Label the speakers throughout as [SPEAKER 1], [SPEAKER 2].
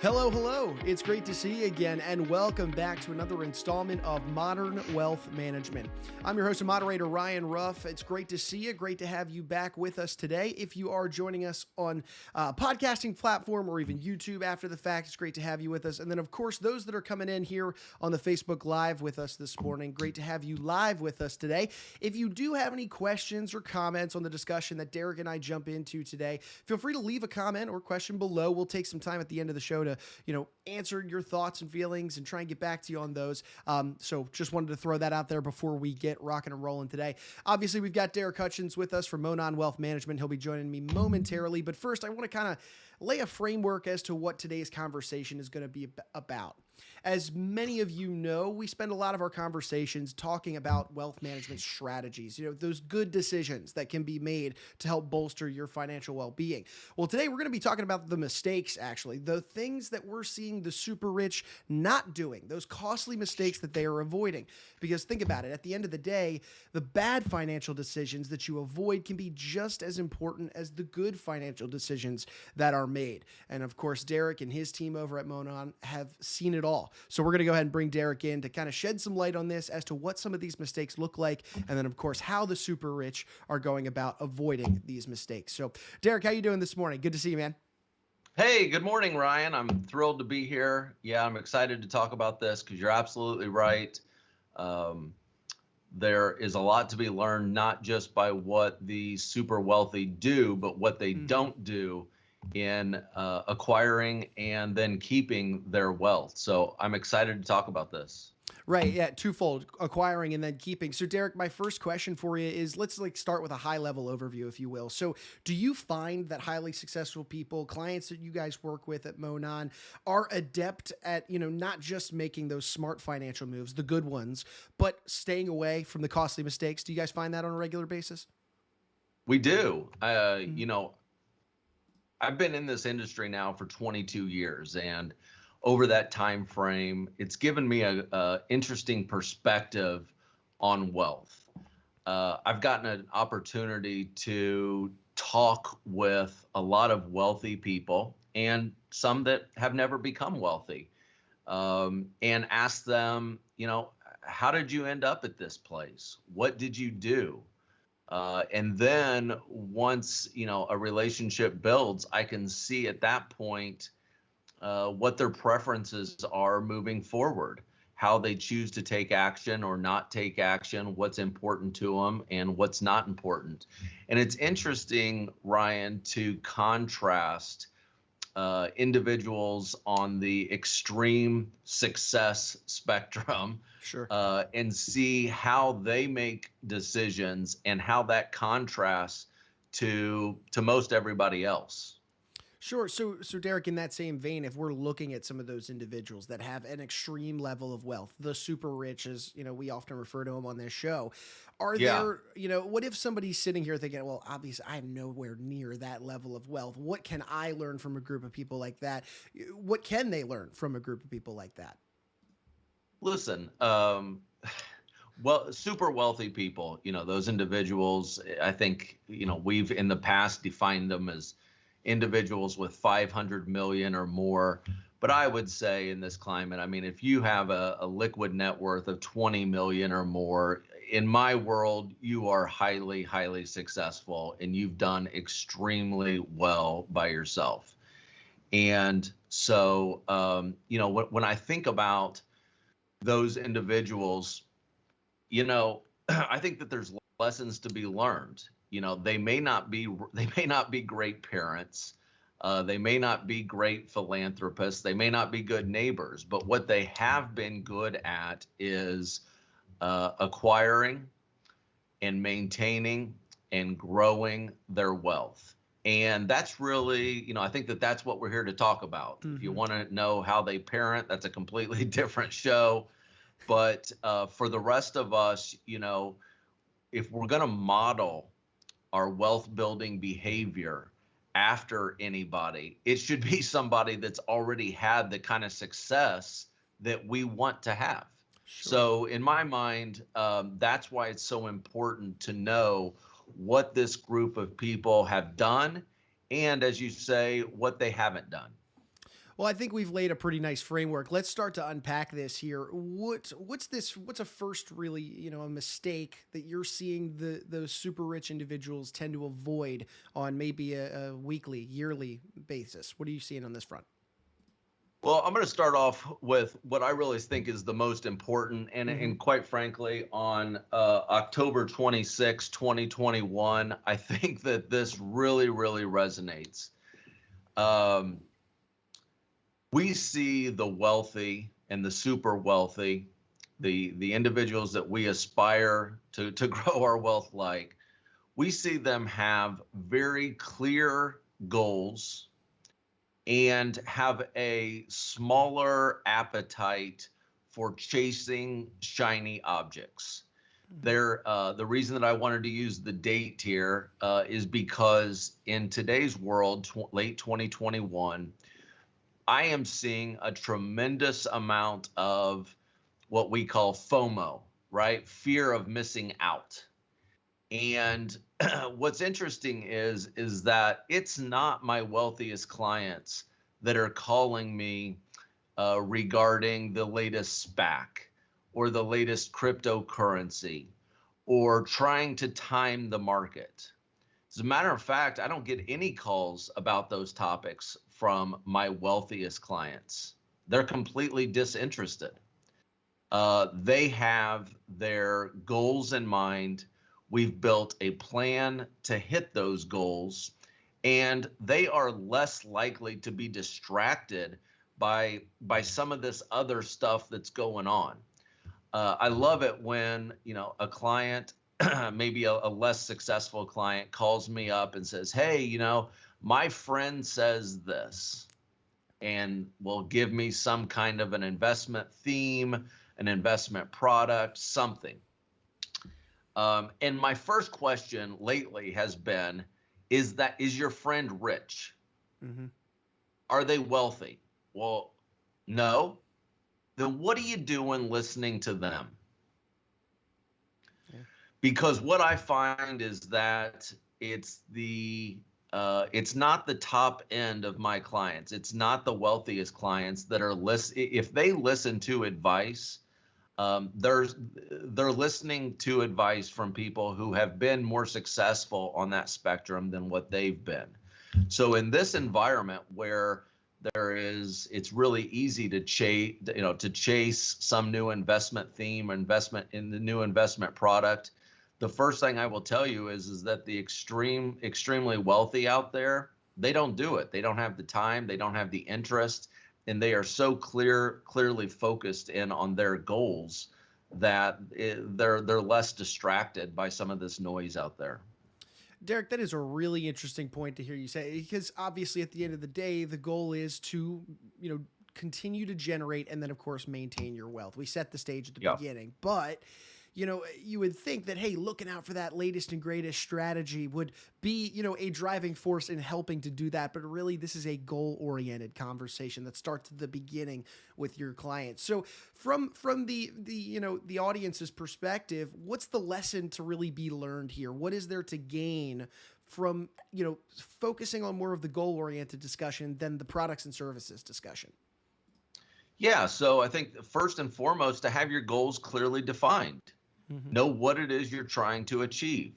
[SPEAKER 1] Hello, hello. It's great to see you again, and welcome back to another installment of Modern Wealth Management. I'm your host and moderator, Ryan Ruff. It's great to see you. Great to have you back with us today. If you are joining us on podcasting platform or even YouTube after the fact, it's great to have you with us. And then, of course, those that are coming in here on the Facebook Live with us this morning, great to have you live with us today. If you do have any questions or comments on the discussion that Darrick and I jump into today, feel free to leave a comment or question below. We'll take some time at the end of the show to answer your thoughts and feelings and try and get back to you on those. So just wanted to throw that out there before we get rocking and rolling today. Obviously, we've got Darrick Hutchins with us from Monon Wealth Management. He'll be joining me momentarily. But first, I want to kind of lay a framework as to what today's conversation is going to be about. As many of you know, we spend a lot of our conversations talking about wealth management strategies, those good decisions that can be made to help bolster your financial well-being. Well, today we're going to be talking about the mistakes, actually, the things that we're seeing the super rich not doing, those costly mistakes that they are avoiding. Because think about it, at the end of the day, the bad financial decisions that you avoid can be just as important as the good financial decisions that are made. And of course, Darrick and his team over at Monon have seen it all. So we're going to go ahead and bring Darrick in to kind of shed some light on this as to what some of these mistakes look like, and then of course how the super rich are going about avoiding these mistakes. So Darrick, how you doing this morning? Good to see you, man.
[SPEAKER 2] Hey, good morning, Ryan. I'm thrilled to be here. Yeah, I'm excited to talk about this because you're absolutely right. There is a lot to be learned, not just by what the super wealthy do, but what they don't do in acquiring and then keeping their wealth. So I'm excited to talk about this.
[SPEAKER 1] Right. Yeah. Twofold: acquiring and then keeping. So Darrick, my first question for you is, let's start with a high level overview, if you will. So do you find that highly successful people, clients that you guys work with at Monon, are adept at, not just making those smart financial moves, the good ones, but staying away from the costly mistakes? Do you guys find that on a regular basis?
[SPEAKER 2] We do. I've been in this industry now for 22 years, and over that time frame, it's given me a interesting perspective on wealth. I've gotten an opportunity to talk with a lot of wealthy people and some that have never become wealthy, and ask them, how did you end up at this place? What did you do? And then once, a relationship builds, I can see at that point what their preferences are moving forward, how they choose to take action or not take action, what's important to them and what's not important. And it's interesting, Ryan, to contrast individuals on the extreme success spectrum.
[SPEAKER 1] Sure.
[SPEAKER 2] And see how they make decisions and how that contrasts to most everybody else.
[SPEAKER 1] Sure. So Darrick, in that same vein, if we're looking at some of those individuals that have an extreme level of wealth, the super rich, as we often refer to them on this show, are there, what if somebody's sitting here thinking, well, obviously I'm nowhere near that level of wealth. What can I learn from a group of people like that? What can they learn from a group of people like that?
[SPEAKER 2] Listen, super wealthy people, those individuals, I think, we've in the past defined them as individuals with 500 million or more. But I would say in this climate, if you have a liquid net worth of 20 million or more, in my world, you are highly, highly successful and you've done extremely well by yourself. And so, when I think about those individuals, I think that there's lessons to be learned. They may not be great parents. They may not be great philanthropists. They may not be good neighbors, but what they have been good at is acquiring and maintaining and growing their wealth. And that's really, I think that's what we're here to talk about. Mm-hmm. If you want to know how they parent, that's a completely different show. But for the rest of us, if we're going to model our wealth building behavior after anybody, it should be somebody that's already had the kind of success that we want to have. Sure. So in my mind, that's why it's so important to know what this group of people have done and, as you say, what they haven't done.
[SPEAKER 1] Well, I think we've laid a pretty nice framework. Let's start to unpack this here. What's this? What's a first really, a mistake that you're seeing those super rich individuals tend to avoid on maybe a weekly, yearly basis? What are you seeing on this front?
[SPEAKER 2] Well, I'm going to start off with what I really think is the most important. And,
[SPEAKER 1] Hmm.
[SPEAKER 2] and quite frankly, on October 26, 2021, I think that this really, really resonates. Um, we see the wealthy and the super wealthy, the individuals that we aspire to grow our wealth like, we see them have very clear goals and have a smaller appetite for chasing shiny objects. The reason that I wanted to use the date here is because in today's world, late 2021, I am seeing a tremendous amount of what we call FOMO, right? Fear of missing out. And what's interesting is that it's not my wealthiest clients that are calling me regarding the latest SPAC or the latest cryptocurrency or trying to time the market. As a matter of fact, I don't get any calls about those topics from my wealthiest clients. They're completely disinterested. They have their goals in mind. We've built a plan to hit those goals, and they are less likely to be distracted by some of this other stuff that's going on. I love it when a client, maybe a less successful client, calls me up and says, "Hey, my friend says this," and will give me some kind of an investment theme, an investment product, something. And my first question lately has been, is your friend rich?
[SPEAKER 1] Hmm.
[SPEAKER 2] Are they wealthy? Well, no. Then what are you doing listening to them?
[SPEAKER 1] Yeah.
[SPEAKER 2] Because what I find is that it's not the top end of my clients. It's not the wealthiest clients that are if they listen to advice, they're listening to advice from people who have been more successful on that spectrum than what they've been. So in this environment where it's really easy to chase some new investment theme or investment in the new investment product. The first thing I will tell you is that the extremely wealthy out there, they don't do it. They don't have the time. They don't have the interest, and they are so clearly focused in on their goals that they're less distracted by some of this noise out there.
[SPEAKER 1] Darrick, that is a really interesting point to hear you say, because obviously at the end of the day, the goal is to, continue to generate and then of course maintain your wealth. We set the stage at the
[SPEAKER 2] Yeah.
[SPEAKER 1] beginning, but you would think that, hey, looking out for that latest and greatest strategy would be, a driving force in helping to do that. But really, this is a goal-oriented conversation that starts at the beginning with your clients. So from the audience's perspective, what's the lesson to really be learned here? What is there to gain from, focusing on more of the goal-oriented discussion than the products and services discussion?
[SPEAKER 2] Yeah, so I think first and foremost, to have your goals clearly defined.
[SPEAKER 1] Mm-hmm.
[SPEAKER 2] Know what it is you're trying to achieve.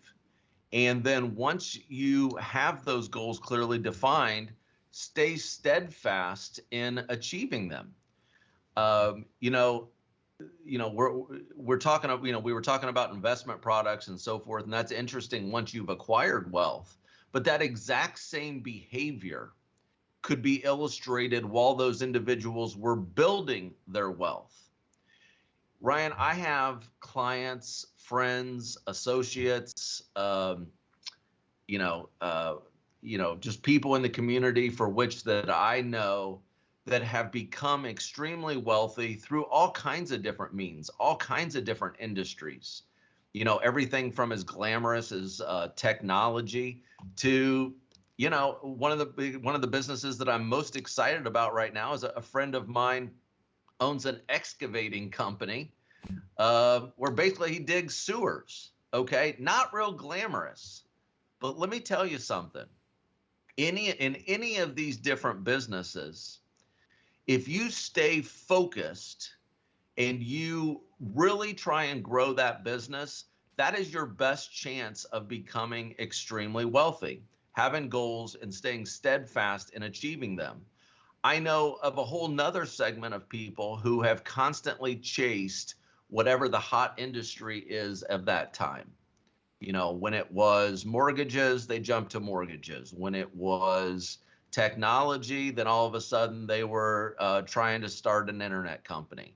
[SPEAKER 2] And then once you have those goals clearly defined, stay steadfast in achieving them. Um, you know, we're talking, we were talking about investment products and so forth, and that's interesting once you've acquired wealth. But that exact same behavior could be illustrated while those individuals were building their wealth. Ryan, I have clients, friends, associates, just people in the community for which that I know that have become extremely wealthy through all kinds of different means, all kinds of different industries. Everything from as glamorous as technology to, one of the businesses that I'm most excited about right now is a friend of mine owns an excavating company where basically he digs sewers. Okay, not real glamorous, but let me tell you something. In any of these different businesses, If you stay focused and you really try and grow that business, that is your best chance of becoming extremely wealthy, having goals and staying steadfast in achieving them. I know of a whole nother segment of people who have constantly chased whatever the hot industry is of that time. You know, when it was mortgages, they jumped to mortgages. When it was technology, then all of a sudden they were trying to start an internet company.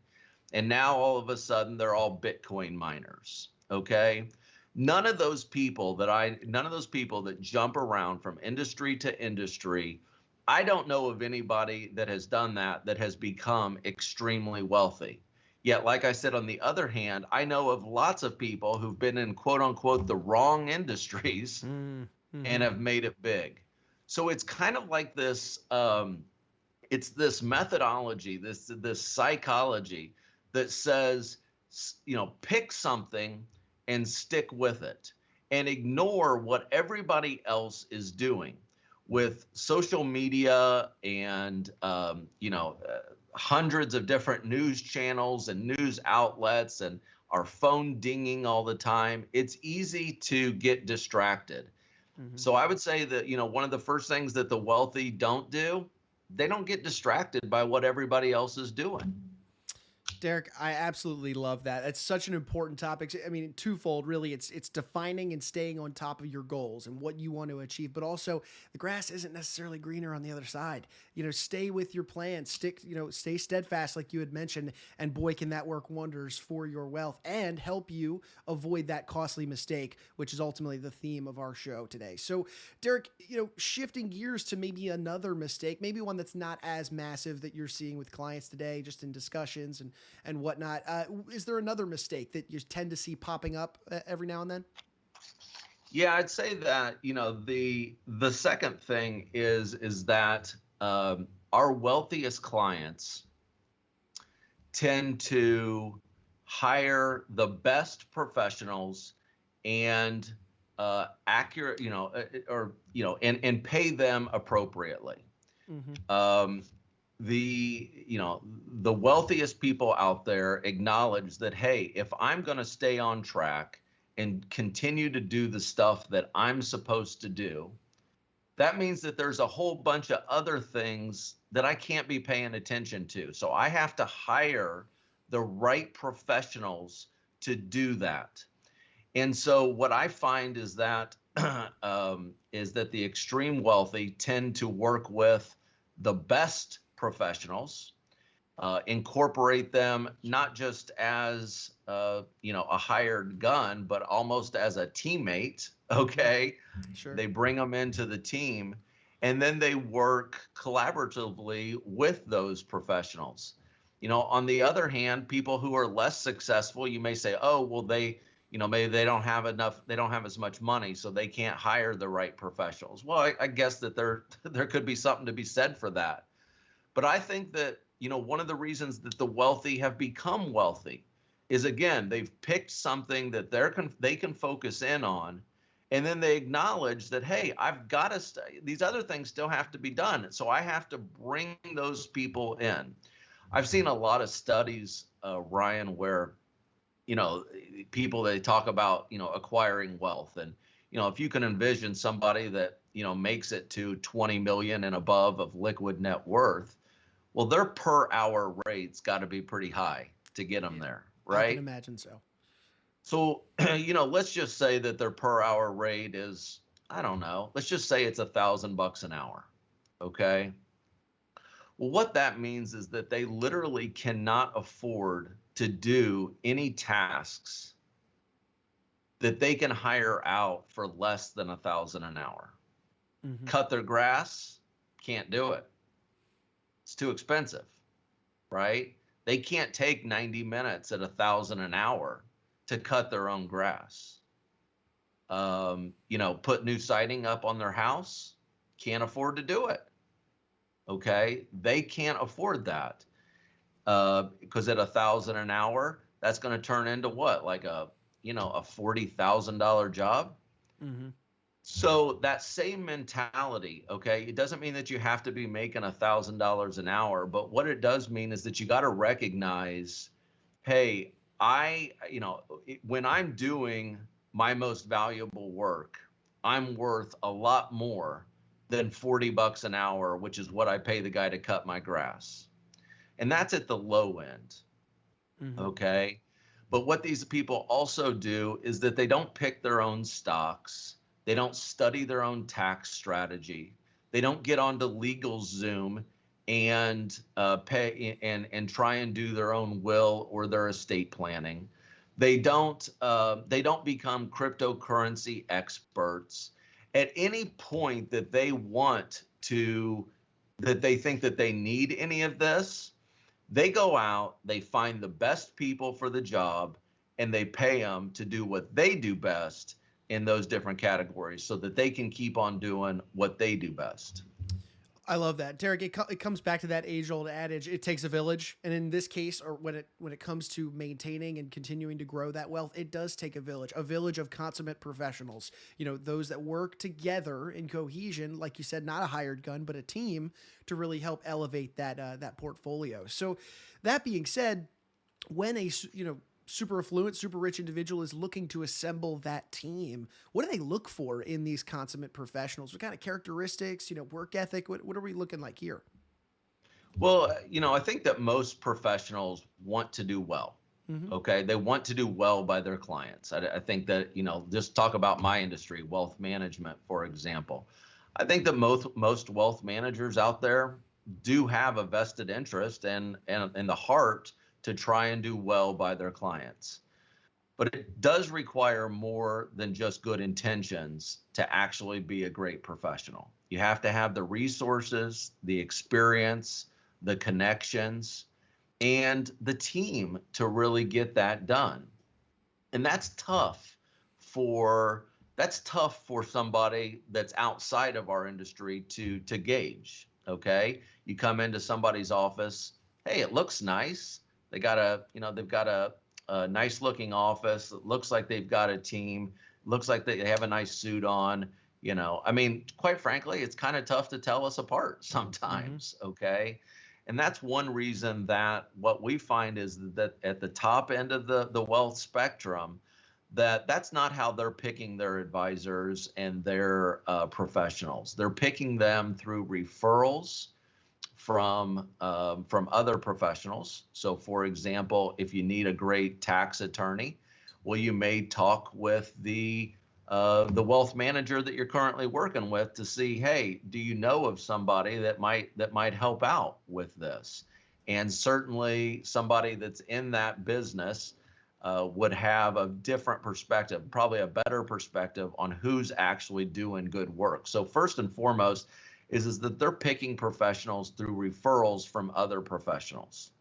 [SPEAKER 2] And now all of a sudden they're all Bitcoin miners. Okay. None of those people that jump around from industry to industry, I don't know of anybody that has done that that has become extremely wealthy. Yet, like I said, on the other hand, I know of lots of people who've been in quote unquote the wrong industries and have made it big. So it's kind of like this, it's this methodology, this psychology that says, you know, pick something and stick with it and ignore what everybody else is doing with social media and, hundreds of different news channels and news outlets and our phone dinging all the time. It's easy to get distracted. So I would say that, you know, one of the first things that the wealthy don't do, they don't get distracted by what everybody else is doing.
[SPEAKER 1] Darrick, I absolutely love that. It's such an important topic. I mean, twofold, really. It's defining and staying on top of your goals and what you want to achieve, but also the grass isn't necessarily greener on the other side. You know, stay with your plan, stay steadfast, like you had mentioned, and boy, can that work wonders for your wealth and help you avoid that costly mistake, which is ultimately the theme of our show today. So, Darrick, you know, shifting gears to maybe another mistake, maybe one that's not as massive that you're seeing with clients today, just in discussions and whatnot. Is there another mistake that you tend to see popping up every now and then?
[SPEAKER 2] Yeah, I'd say that, you know, the second thing is that our wealthiest clients tend to hire the best professionals and accurate, and pay them appropriately. The wealthiest people out there acknowledge that, hey, if I'm going to stay on track and continue to do the stuff that I'm supposed to do, that means that there's a whole bunch of other things that I can't be paying attention to. So I have to hire the right professionals to do that. And so what I find is that the extreme wealthy tend to work with the best professionals, incorporate them not just as a hired gun, but almost as a teammate. Okay,
[SPEAKER 1] Sure.
[SPEAKER 2] They bring them into the team, and then they work collaboratively with those professionals. You know, on the other hand, people who are less successful, you may say, oh, well, maybe they don't have enough, they don't have as much money, so they can't hire the right professionals. Well, I guess that there could be something to be said for that. But I think that, you know, one of the reasons that the wealthy have become wealthy is, again, they've picked something that they can focus in on, and then they acknowledge that, hey, I've got to these other things still have to be done, so I have to bring those people in. I've seen a lot of studies, Ryan, where, you know, people, they talk about, you know, acquiring wealth, and, you know, if you can envision somebody that, you know, makes it to 20 million and above of liquid net worth, well, their per hour rate's got to be pretty high to get them there, right?
[SPEAKER 1] I can imagine so.
[SPEAKER 2] So, you know, let's just say that their per hour rate is, I don't know, let's just say it's $1,000 an hour. Okay. Well, what that means is that they literally cannot afford to do any tasks that they can hire out for less than $1,000 an hour. Cut their grass, can't do it. It's too expensive, right? They can't take 90 minutes at $1,000 an hour to cut their own grass. Put new siding up on their house, can't afford to do it. Okay, they can't afford that because at $1,000 an hour, that's going to turn into what, like a $40,000 job. So that same mentality, okay, it doesn't mean that you have to be making $1,000 an hour, but what it does mean is that you got to recognize, hey, when I'm doing my most valuable work, I'm worth a lot more than 40 bucks an hour, which is what I pay the guy to cut my grass. And that's at the low end.
[SPEAKER 1] Mm-hmm.
[SPEAKER 2] Okay. But what these people also do is that they don't pick their own stocks. They don't study their own tax strategy. They don't get onto LegalZoom and pay and try and do their own will or their estate planning. They don't become cryptocurrency experts. At any point that they think that they need any of this, they go out, they find the best people for the job, and they pay them to do what they do best in those different categories so that they can keep on doing what they do best.
[SPEAKER 1] I love that, Darrick. It comes back to that age-old adage: it takes a village. And in this case, or when it comes to maintaining and continuing to grow that wealth, it does take a village of consummate professionals. Those that work together in cohesion, like you said, not a hired gun, but a team to really help elevate that portfolio. So, that being said, when a super affluent, super rich individual is looking to assemble that team, what do they look for in these consummate professionals? What kind of characteristics, work ethic? What are we looking like here?
[SPEAKER 2] Well, I think that most professionals want to do well.
[SPEAKER 1] Mm-hmm.
[SPEAKER 2] Okay. They want to do well by their clients. I think that, just talk about my industry, wealth management, for example. I think that most wealth managers out there do have a vested interest and the heart to try and do well by their clients. But it does require more than just good intentions to actually be a great professional. You have to have the resources, the experience, the connections, and the team to really get that done. And that's tough for somebody that's outside of our industry to gauge. Okay. You come into somebody's office, hey, it looks nice. They've got a nice looking office. It looks like they've got a team. Looks like they have a nice suit on. Quite frankly, it's kind of tough to tell us apart sometimes. Mm-hmm. Okay. And that's one reason that what we find is that at the top end of the wealth spectrum, that's not how they're picking their advisors and their professionals. They're picking them through referrals from other professionals. So, for example, if you need a great tax attorney, well, you may talk with the wealth manager that you're currently working with to see, hey, do you know of somebody that might help out with this? And certainly somebody that's in that business would have a different perspective, probably a better perspective on who's actually doing good work. So first and foremost is that they're picking professionals through referrals from other professionals.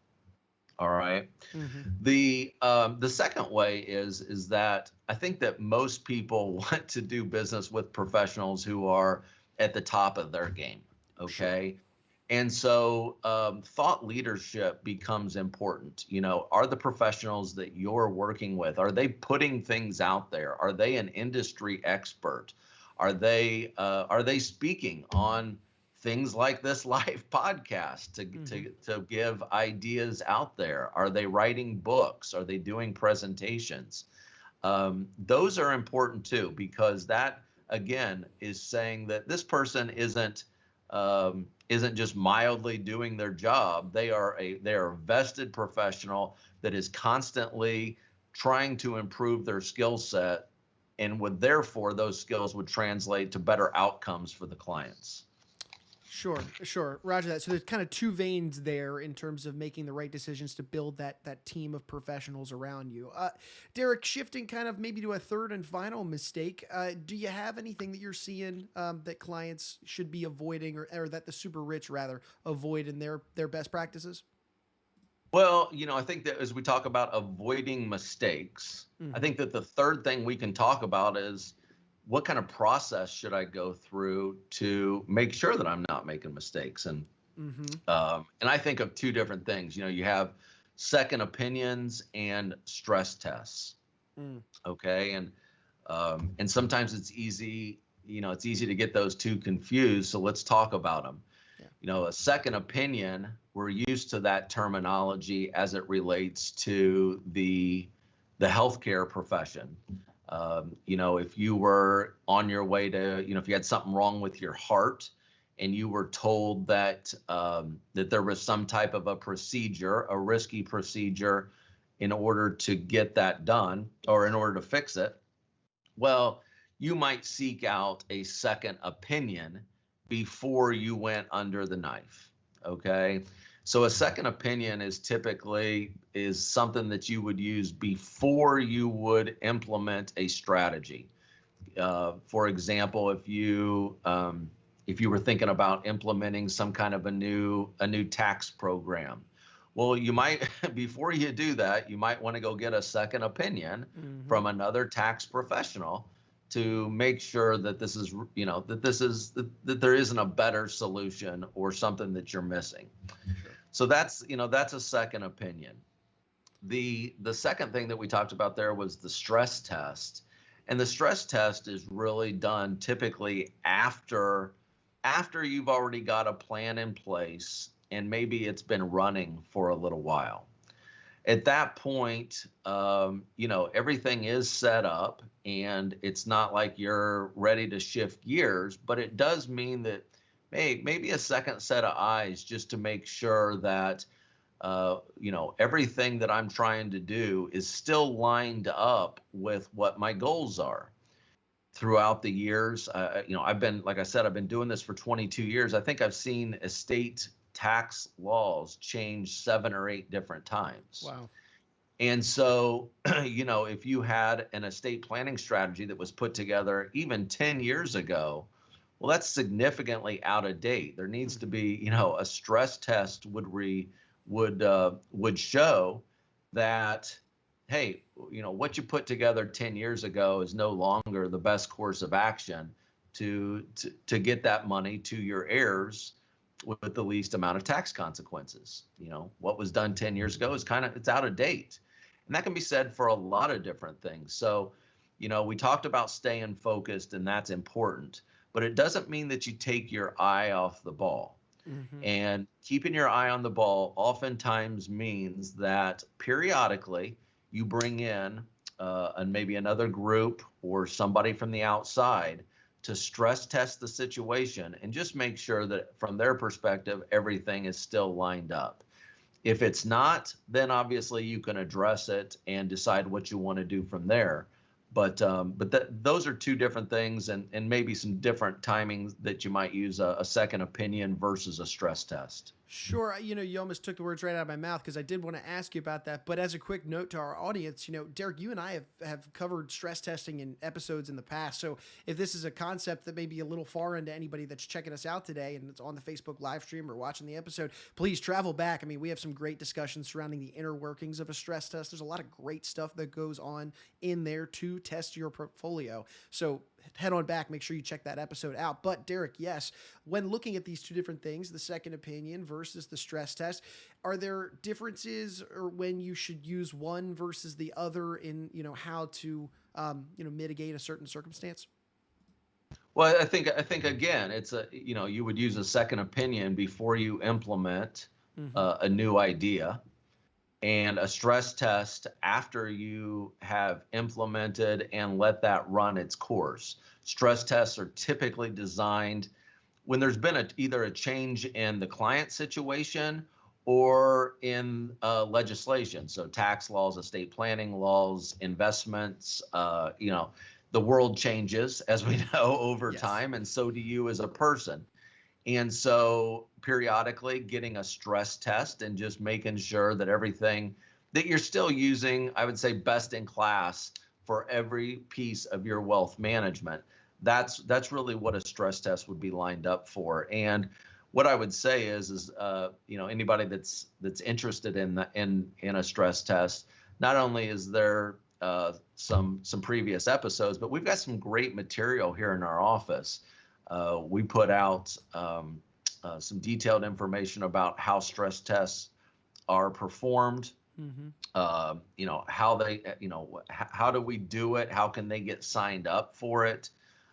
[SPEAKER 2] All right. Mm-hmm. The second way is that I think that most people want to do business with professionals who are at the top of their game. Okay. Sure. And so thought leadership becomes important. Are the professionals that you're working with, are they putting things out there? Are they an industry expert? Are they speaking on things like this live podcast to give ideas out there? Are they writing books? Are they doing presentations? Those are important too, because that again is saying that this person isn't just mildly doing their job. They are a vested professional that is constantly trying to improve their skill set, and therefore those skills would translate to better outcomes for the clients.
[SPEAKER 1] Sure. Roger that. So there's kind of two veins there in terms of making the right decisions to build that team of professionals around you. Darrick, shifting kind of maybe to a third and final mistake, do you have anything that you're seeing that clients should be avoiding or that the super rich rather avoid in their best practices?
[SPEAKER 2] Well, I think that as we talk about avoiding mistakes, I think that the third thing we can talk about is what kind of process should I go through to make sure that I'm not making mistakes? And I think of two different things. You have second opinions and stress tests. Okay, and sometimes it's easy, it's easy to get those two confused. So let's talk about them.
[SPEAKER 1] Yeah.
[SPEAKER 2] A second opinion, we're used to that terminology as it relates to the healthcare profession. If you were on your way to, if you had something wrong with your heart and you were told that there was some type of a procedure, a risky procedure in order to get that done or in order to fix it, well, you might seek out a second opinion before you went under the knife. Okay. So a second opinion is typically something that you would use before you would implement a strategy. For example, if you were thinking about implementing some kind of a new tax program, well, you might before you do that, you might want to go get a second opinion from another tax professional to make sure that this is, that there isn't a better solution or something that you're missing. Sure. So that's a second opinion. The second thing that we talked about there was the stress test. And the stress test is really done typically after you've already got a plan in place and maybe it's been running for a little while. At that point, everything is set up and it's not like you're ready to shift gears, but it does mean that, hey, maybe a second set of eyes just to make sure that, everything that I'm trying to do is still lined up with what my goals are. Throughout the years, I've been doing this for 22 years. I think I've seen estate tax laws change 7 or 8 different times.
[SPEAKER 1] Wow.
[SPEAKER 2] And so, if you had an estate planning strategy that was put together even 10 years ago, well, that's significantly out of date. There needs to be, a stress test would show that, hey, what you put together 10 years ago is no longer the best course of action to get that money to your heirs with the least amount of tax consequences. What was done 10 years ago is it's out of date. And that can be said for a lot of different things. So, we talked about staying focused, and that's important, but it doesn't mean that you take your eye off the ball. And keeping your eye on the ball oftentimes means that periodically you bring in and maybe another group or somebody from the outside to stress test the situation and just make sure that from their perspective, everything is still lined up. If it's not, then obviously you can address it and decide what you want to do from there. But those are two different things and maybe some different timings that you might use a second opinion versus a stress test.
[SPEAKER 1] Sure. You almost took the words right out of my mouth because I did want to ask you about that. But as a quick note to our audience, Darrick, you and I have covered stress testing in episodes in the past. So if this is a concept that may be a little foreign to anybody that's checking us out today and it's on the Facebook live stream or watching the episode, please travel back. I mean, we have some great discussions surrounding the inner workings of a stress test. There's a lot of great stuff that goes on in there to test your portfolio. So head on back, make sure you check that episode out. But Darrick, yes, when looking at these two different things, the second opinion versus the stress test, are there differences or when you should use one versus the other in, how to, mitigate a certain circumstance?
[SPEAKER 2] Well, I think again, it's you would use a second opinion before you implement a new idea. And a stress test after you have implemented and let that run its course. Stress tests are typically designed when there's been either a change in the client situation or in legislation. So tax laws, estate planning laws, investments, the world changes, as we know, over time, and so do you as a person. And so periodically getting a stress test and just making sure that everything that you're still using, I would say best in class for every piece of your wealth management. That's really what a stress test would be lined up for. And what I would say is anybody that's interested in a stress test, not only is there some previous episodes, but we've got some great material here in our office. We put out some detailed information about how stress tests are performed. How they, how do we do it? How can they get signed up for it?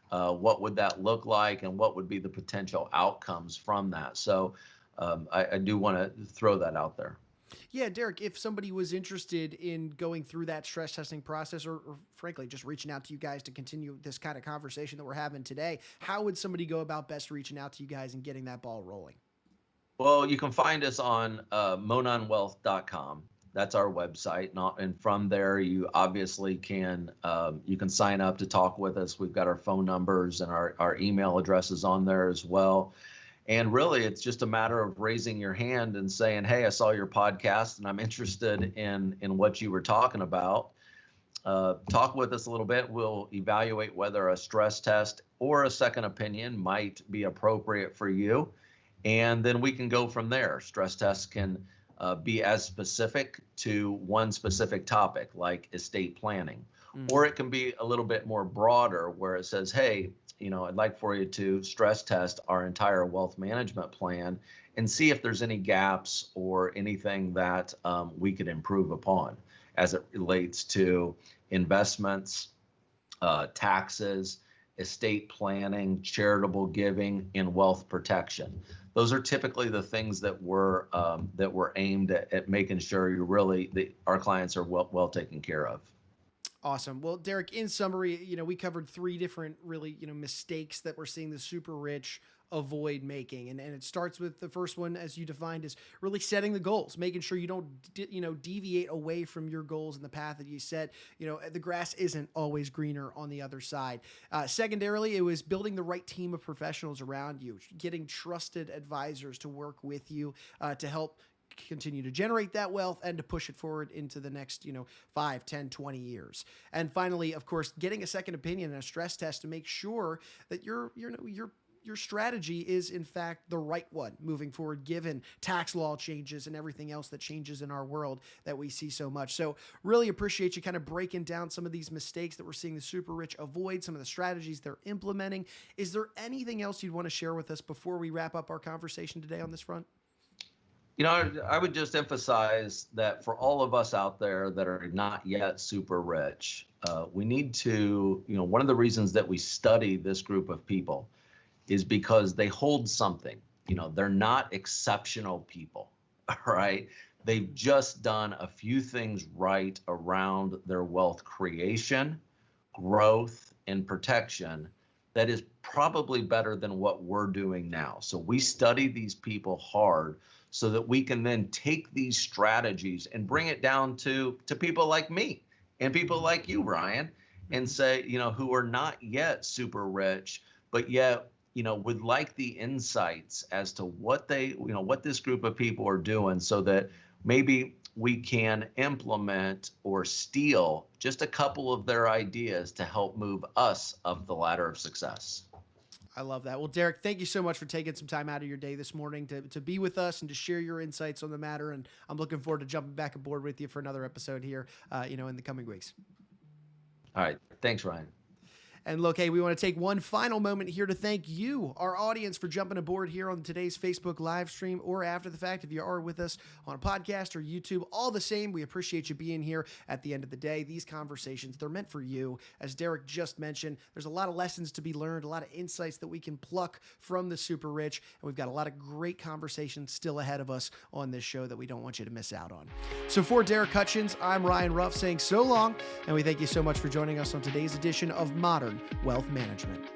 [SPEAKER 2] what would that look like, and what would be the potential outcomes from that. So I do want to throw that out there.
[SPEAKER 1] Yeah, Darrick, if somebody was interested in going through that stress testing process, or frankly, just reaching out to you guys to continue this kind of conversation that we're having today, how would somebody go about best reaching out to you guys and getting that ball rolling?
[SPEAKER 2] Well, you can find us on mononwealth.com. That's our website, and from there you obviously can you can sign up to talk with us. We've got our phone numbers and our email addresses on there as well. And really, it's just a matter of raising your hand and saying, "Hey, I saw your podcast, and I'm interested in what you were talking about." Talk with us a little bit. We'll evaluate whether a stress test or a second opinion might be appropriate for you, and then we can go from there. Stress tests can be as specific to one specific topic, like estate planning, or it can be a little bit more broader, where it says, "Hey, I'd like for you to stress test our entire wealth management plan and see if there's any gaps or anything that we could improve upon as it relates to investments, taxes, estate planning, charitable giving, and wealth protection." Those are typically the things that we're aimed at making sure our clients are well taken care of.
[SPEAKER 1] Awesome. Well, Darrick, in summary, we covered three different really, mistakes that we're seeing the super rich avoid making. And it starts with the first one, as you defined, is really setting the goals, making sure you don't, deviate away from your goals and the path that you set. The grass isn't always greener on the other side. Secondarily, it was building the right team of professionals around you, getting trusted advisors to work with you to help continue to generate that wealth and to push it forward into the next 5, 10, 20 years. And finally, of course, getting a second opinion and a stress test to make sure that your strategy is in fact the right one moving forward, given tax law changes and everything else that changes in our world that we see so much. So really appreciate you kind of breaking down some of these mistakes that we're seeing the super rich avoid, some of the strategies they're implementing. Is there anything else you'd want to share with us before we wrap up our conversation today on this front?
[SPEAKER 2] I would just emphasize that for all of us out there that are not yet super rich, we need to, one of the reasons that we study this group of people is because they hold something. They're not exceptional people, all right? They've just done a few things right around their wealth creation, growth, and protection that is probably better than what we're doing now. So we study these people hard so that we can then take these strategies and bring it down to people like me and people like you, Ryan, and say, who are not yet super rich, but yet, would like the insights as to what what this group of people are doing, so that maybe we can implement or steal just a couple of their ideas to help move us up the ladder of success.
[SPEAKER 1] I love that. Well, Darrick, thank you so much for taking some time out of your day this morning to be with us and to share your insights on the matter. And I'm looking forward to jumping back aboard with you for another episode here, in the coming weeks.
[SPEAKER 2] All right. Thanks, Ryan.
[SPEAKER 1] And look, hey, we want to take one final moment here to thank you, our audience, for jumping aboard here on today's Facebook live stream, or after the fact, if you are with us on a podcast or YouTube. All the same, we appreciate you being here. At the end of the day, these conversations, they're meant for you. As Darrick just mentioned, there's a lot of lessons to be learned, a lot of insights that we can pluck from the super rich, and we've got a lot of great conversations still ahead of us on this show that we don't want you to miss out on. So for Darrick Hutchins, I'm Ryan Ruff saying so long, and we thank you so much for joining us on today's edition of Modern Wealth Management.